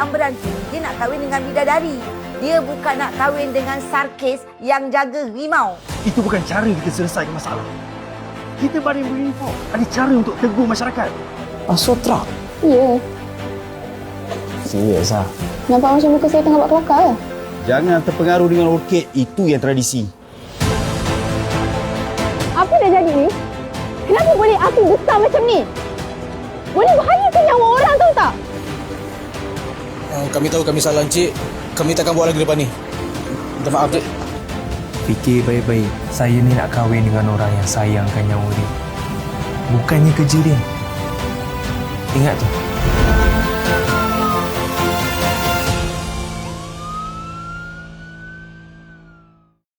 Amberanti, dia nak kahwin dengan bidadari. Dia bukan nak kahwin dengan Sarkis yang jaga rimau. Itu bukan cara kita selesaikan masalah. Kita baring berinfo. Ada cara untuk tegur masyarakat. Sotra? Ya. Serius lah. Nampak macam muka saya tengah buat kelakar ke? Jangan terpengaruh dengan orkid. Itu yang tradisi. Apa dah jadi ni? Kenapa boleh api besar macam ni? Boleh bahayakan nyawa orang, tahu tak? Kami tahu kami salah, Encik. Kami takkan buat lagi depan ni. Minta maaf, Cik. Fikir baik-baik. Saya ni nak kahwin dengan orang yang sayangkan nyawa dia. Bukannya kerja dia. Ingat tu.